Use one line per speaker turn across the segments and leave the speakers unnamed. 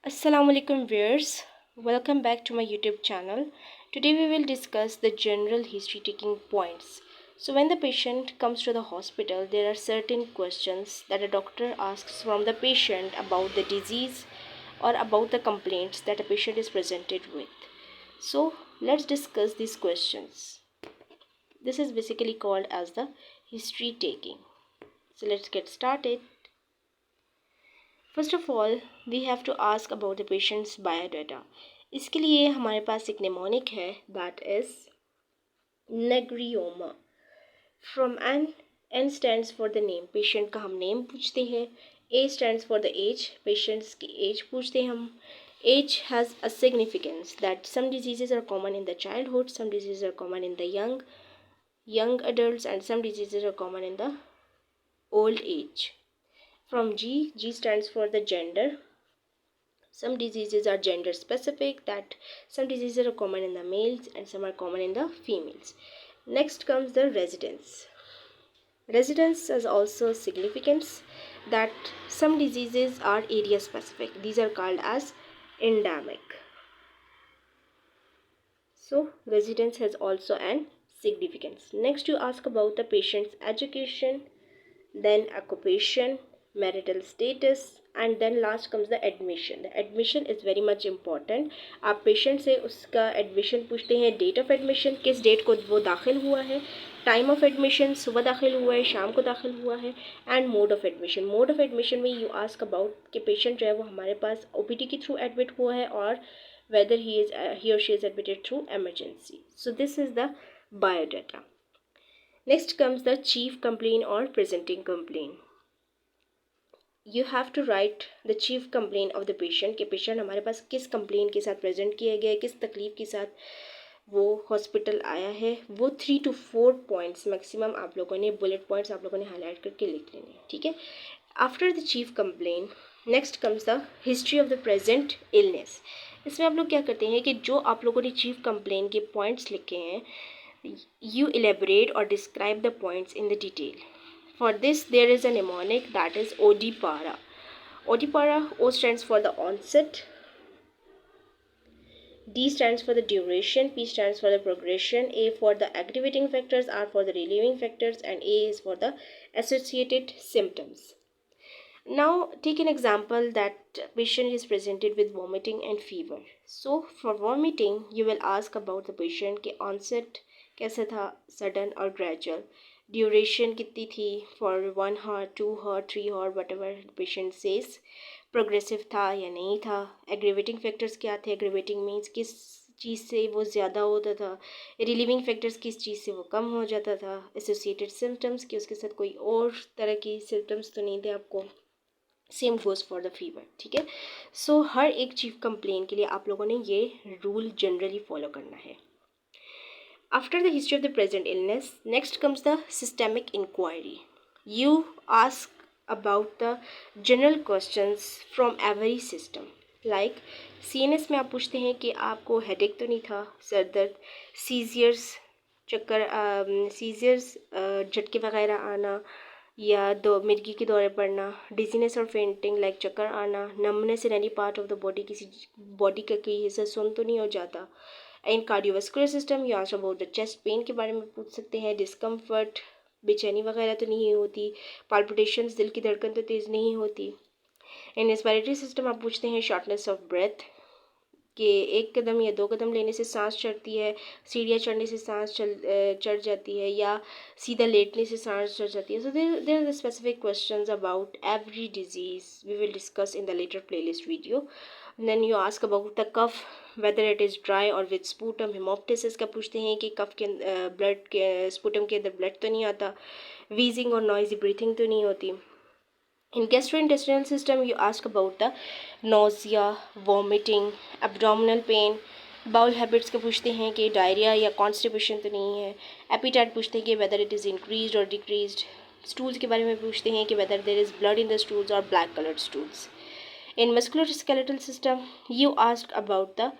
Assalamualaikum viewers, welcome back to my YouTube channel. Today we will discuss the general history taking points. So when the patient comes to the hospital, there are certain questions that a doctor asks from the patient about the disease or about the complaints that a patient is presented with. So let's discuss these questions. This is basically called as the history taking. So let's get started. First of all we have to ask about the patient's biodata. इसके लिए हमारे पास एक mnemonic है that is negrioma. From N stands for the name, patient का हम name पूछते हैं. A stands for the age, patient's की एज पूछते हैं हम. Age has a significance that some diseases are common in the childhood, some diseases are common in the young adults, and some diseases are common in the old age. From G stands for the gender. Some diseases are gender specific, that some diseases are common in the males and some are common in the females. Next comes the residence. Residence has also significance that some diseases are area specific. These are called as endemic. So residence has also an significance. Next you ask about the patient's education, then occupation, marital status, and then last comes the admission. The admission is very much important. आप patient से उसका admission पूछते हैं, date of admission, किस date को वो दाखिल हुआ है, टाइम ऑफ एडमिशन, सुबह दाखिल हुआ है, शाम को दाखिल हुआ है, and mode of admission. Mode of admission में यू आस्क अबाउट कि पेशेंट जो है वो हमारे पास ओपीडी के थ्रू एडमिट हुआ है और whether he or she is admitted through emergency. So this is the biodata. Next comes the chief complaint or presenting complaint. You have to write the chief complaint of the patient कि patient हमारे पास किस complaint के साथ present किया गया है, किस तकलीफ के साथ वो हॉस्पिटल आया है. वो 3 to 4 पॉइंट्स मैक्सिमम आप लोगों ने, बुलेट पॉइंट्स आप लोगों ने हाईलाइट करके लिख लेने हैं, ठीक है. After the chief complaint next comes the history of the present illness. इसमें आप लोग क्या करते हैं कि जो आप लोगों ने चीफ कंप्लेंट के पॉइंट्स लिखे हैं, you elaborate or describe the points in the detail. For this there is a mnemonic that is ODPARA. ODPARA, O stands for the onset, D stands for the duration, P stands for the progression, A for the activating factors, R for the relieving factors, and A is for the associated symptoms. Now take an example that patient is presented with vomiting and fever. So for vomiting you will ask about the patient के onset कैसा था, sudden और gradual, duration कितनी थी, for 1 hour 2 hour 3 hour whatever patient says, progressive था या नहीं था, एग्रीवेटिंग फैक्टर्स क्या थे, एग्रीवेटिंग मीन्स किस चीज़ से वो ज़्यादा होता था, रिलीविंग फैक्टर्स किस चीज़ से वो कम हो जाता था, एसोसिएटेड सिम्टम्स कि उसके साथ कोई और तरह की सिम्टम्स तो नहीं थे आपको. Same goes for the fever, ठीक है. सो हर एक चीफ कंप्लेन के लिए आप लोगों ने ये रूल जनरली फॉलो करना है. After the history of the present illness, next comes the systemic inquiry. You ask about the general questions from every system. Like CNS में आप पूछते हैं कि आपको हेडेक तो नहीं था, सर दर्द, सीजियर्स, चक्कर, सीजियर्स, झटके वगैरह आना या मिर्गी के दौरे पड़ना, डिजीनेस और फेंटिंग लाइक चक्कर आना, numbness in any part of the body, किसी बॉडी का कोई हिस्सा सुन तो नहीं हो जाता. In cardiovascular system you ask about the chest pain के बारे में पूछ सकते हैं, डिस्कम्फर्ट, बेचैनी वगैरह तो नहीं होती, पाल्पिटेशंस, दिल की धड़कन तो तेज़ नहीं होती. इन रेस्पिरेटरी सिस्टम आप पूछते हैं शॉर्टनेस ऑफ ब्रेथ, कि 1 कदम या 2 कदम लेने से सांस चढ़ती है, सीढ़ियाँ चढ़ने से सांस चढ़ जाती है, या सीधा लेटने से सांस चढ़ जाती है. So there are the specific questions about every disease we will discuss in the later playlist video. Then you ask about the cough, whether it is dry or with sputum. Haemoptysis का पूछते हैं कि कफ के blood के sputum के अंदर blood तो नहीं आता, वीजिंग और नॉइजी ब्रीथिंग तो नहीं होती. In gastrointestinal system, you ask about the nausea, vomiting, abdominal pain. Bowel habits के पूछते हैं कि डायरिया या कॉन्स्टिपेशन तो नहीं है. एपिटाइट पूछते हैं कि वेदर इट इज़ इंक्रीज और डिक्रीज्ड. स्टूल्स के बारे में पूछते हैं कि whether there is blood in the stools और black coloured stools. In muscular skeletal system you ask about the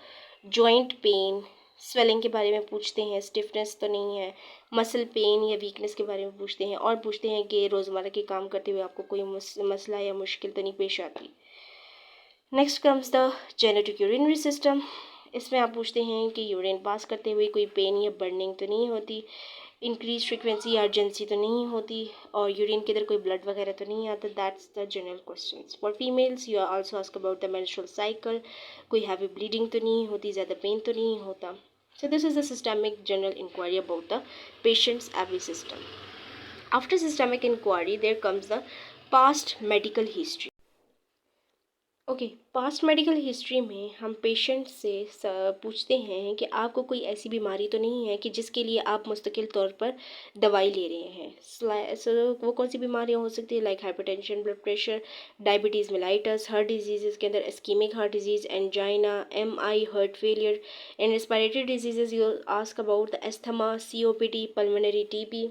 joint pain, swelling के बारे में पूछते हैं, स्टिफनेस तो नहीं है, मसल पेन या वीकनेस के बारे में पूछते हैं, और पूछते हैं कि रोज़मर्रा के काम करते हुए आपको कोई मसला या मुश्किल तो नहीं पेश आती. Next comes the genetic urinary system. इसमें आप पूछते हैं कि यूरिन पास करते हुए कोई पेन या बर्निंग तो नहीं होती, इंक्रीज फ्रिक्वेंसी या अर्जेंसी तो नहीं होती, और यूरिन के अंदर कोई ब्लड वगैरह तो नहीं आता। That's the general questions. For females you are also ask about the menstrual cycle, कोई हैवी ब्लीडिंग तो नहीं होती, ज़्यादा पेन तो नहीं होता। So this is the systemic general inquiry about the patient's every system. After systemic inquiry, there comes the past medical history. Okay, past medical history में हम पेशेंट से पूछते हैं कि आपको कोई ऐसी बीमारी तो नहीं है कि जिसके लिए आप मुस्तकिल तौर पर दवाई ले रहे हैं। वो कौन सी बीमारियां हो सकती है, like hypertension, blood pressure, diabetes mellitus, heart disease के अंदर ischaemic heart disease, angina, MI, heart failure. And respiratory disease you ask about the asthma, COPD, pulmonary TB।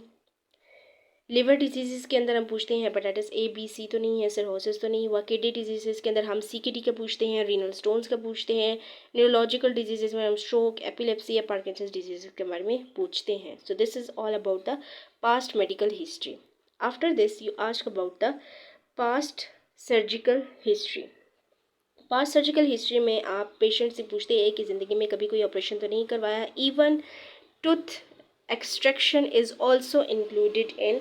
Liver disease के अंदर हम पूछते हैं हेपेटाइटिस A, B, C तो नहीं है, सिरहोसिस तो नहीं हुआ। किडनी डिजीज़ के अंदर हम CKD का पूछते हैं, रीनल स्टोन्स का पूछते हैं। न्यूरोलॉजिकल डिजीज़ में हम स्ट्रोक, एपिलेप्सी या पार्किंसंस डिजीज़ के बारे में पूछते हैं। So this is all about the past medical history. After this you ask about the past surgical history. Past surgical history में आप पेशेंट से पूछते हैं कि ज़िंदगी में कभी कोई ऑपरेशन तो नहीं करवाया। Even tooth extraction is also included in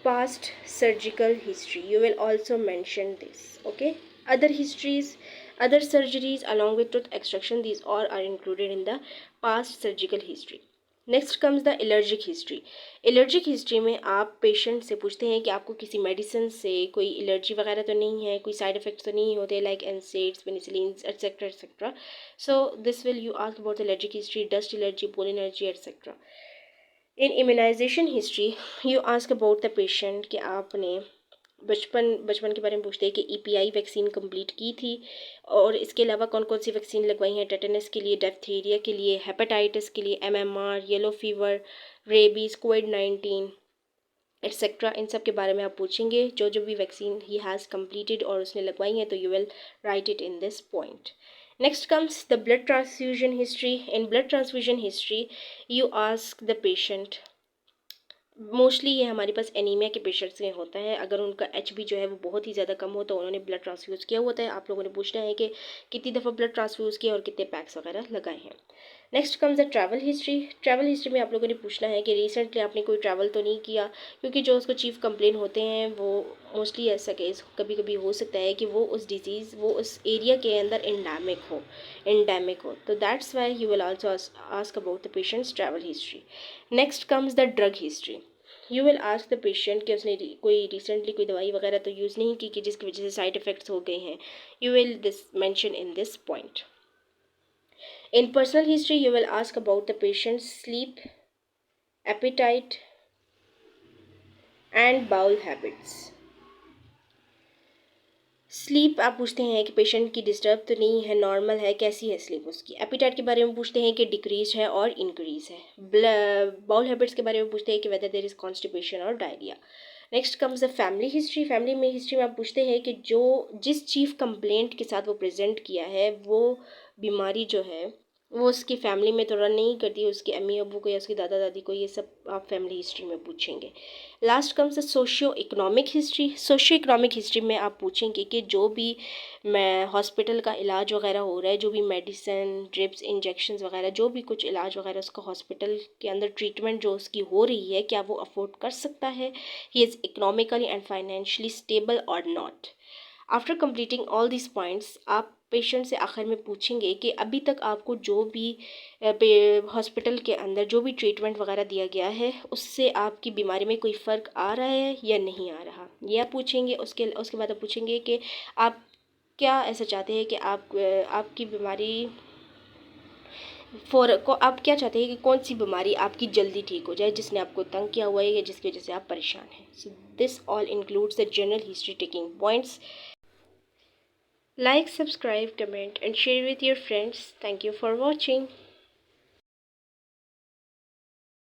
past surgical history. You will also mention this. Okay, other histories, other surgeries along with tooth extraction, these all are included in the past surgical history. Next comes the allergic history. Allergic history में आप patient से पूछते हैं कि आपको किसी medicine से कोई एलर्जी वगैरह तो नहीं है, कोई साइड इफेक्ट्स तो नहीं होते, like NSAIDs, penicillin etcetera etcetera. So this will you ask about allergic history, dust allergy, pollen allergy etcetera. In immunisation history you ask about the patient कि आपने बचपन के बारे में पूछते हैं कि EPI वैक्सीन कंप्लीट की थी, और इसके अलावा कौन कौन सी वैक्सीन लगवाई हैं, टेटनस के लिए, डिप्थीरिया के लिए, हेपेटाइटिस के लिए, MMR, येलो फीवर, रेबीज़, कोविड-19 एटसेट्रा। इन सब के बारे में आप पूछेंगे जो जो भी वैक्सीन ही हैज़ कंप्लीटेड और उसने लगवाई हैं, तो you will write it in this point. Next comes the blood transfusion history. In blood transfusion history, you ask the patient, mostly ये हमारे पास एनीमिया के पेशेंट्स में होता है। अगर उनका HB जो है वो बहुत ही ज़्यादा कम हो तो उन्होंने ब्लड ट्रांसफ्यूज़ किया होता है। आप लोगों ने पूछना है कि कितनी दफ़ा ब्लड ट्रांसफ्यूज़ किया और कितने पैक्स वगैरह लगाए हैं। Next comes the travel history. Travel history में आप लोगों ने पूछना है कि रिसेंटली आपने कोई ट्रैवल तो नहीं किया, क्योंकि जो उसको चीफ कंप्लेन होते हैं वो मोस्टली ऐसा केस कभी कभी हो सकता है कि वो उस डिजीज़, वो उस एरिया के अंदर एंडेमिक हो। तो that's why you will also ask about the patients travel history. Next comes the drug history. You will ask the patient कि उसने कोई रिसेंटली कोई दवाई वगैरह तो यूज़ नहीं की कि जिसकी वजह से साइड इफ़ेक्ट्स हो गए हैं। You will this mention in this point. In personal history, you will ask about the patient's sleep, appetite, and bowel habits. Sleep आप पूछते हैं कि पेशेंट की डिस्टर्ब तो नहीं है, नॉर्मल है, कैसी है स्लीप उसकी। एपिटाइट के बारे में पूछते हैं कि डिक्रीज है और इंक्रीज है। बाउल हैबिट्स के बारे में पूछते हैं कि वेदर देयर इज कॉन्स्टिपेशन और diarrhoea. Next comes the family history. Family में हिस्ट्री में आप पूछते हैं कि जो जिस चीफ कंप्लेंट के साथ वो प्रेजेंट किया है वो बीमारी जो है वो उसकी फैमिली में तो रन नहीं करती, उसके अम्मी अबू को या उसकी दादा दादी को, ये सब आप फैमिली हिस्ट्री में पूछेंगे। Last comes the socio economic history. Socio economic history में आप पूछेंगे कि जो भी मैं हॉस्पिटल का इलाज वगैरह हो रहा है, जो भी मेडिसिन, ड्रिप्स, इंजेक्शंस वगैरह, जो भी कुछ इलाज वगैरह उसका हॉस्पिटल के अंदर ट्रीटमेंट जो उसकी हो रही है, क्या वो अफोर्ड कर सकता है, he is economically and financially stable और not. After completing all this points, आप पेशेंट से आखिर में पूछेंगे कि अभी तक आपको जो भी हॉस्पिटल के अंदर जो भी ट्रीटमेंट वगैरह दिया गया है उससे आपकी बीमारी में कोई फ़र्क आ रहा है या नहीं आ रहा, यह पूछेंगे। उसके बाद आप पूछेंगे कि आप क्या ऐसा चाहते हैं कि आपकी बीमारी आप क्या चाहते हैं कि कौन सी बीमारी आपकी जल्दी ठीक हो जाए, जिसने आपको तंग किया हुआ है या जिसकी वजह से आप परेशान हैं। So this all includes the general history taking points. Like, subscribe, comment and share with your friends. Thank you for watching.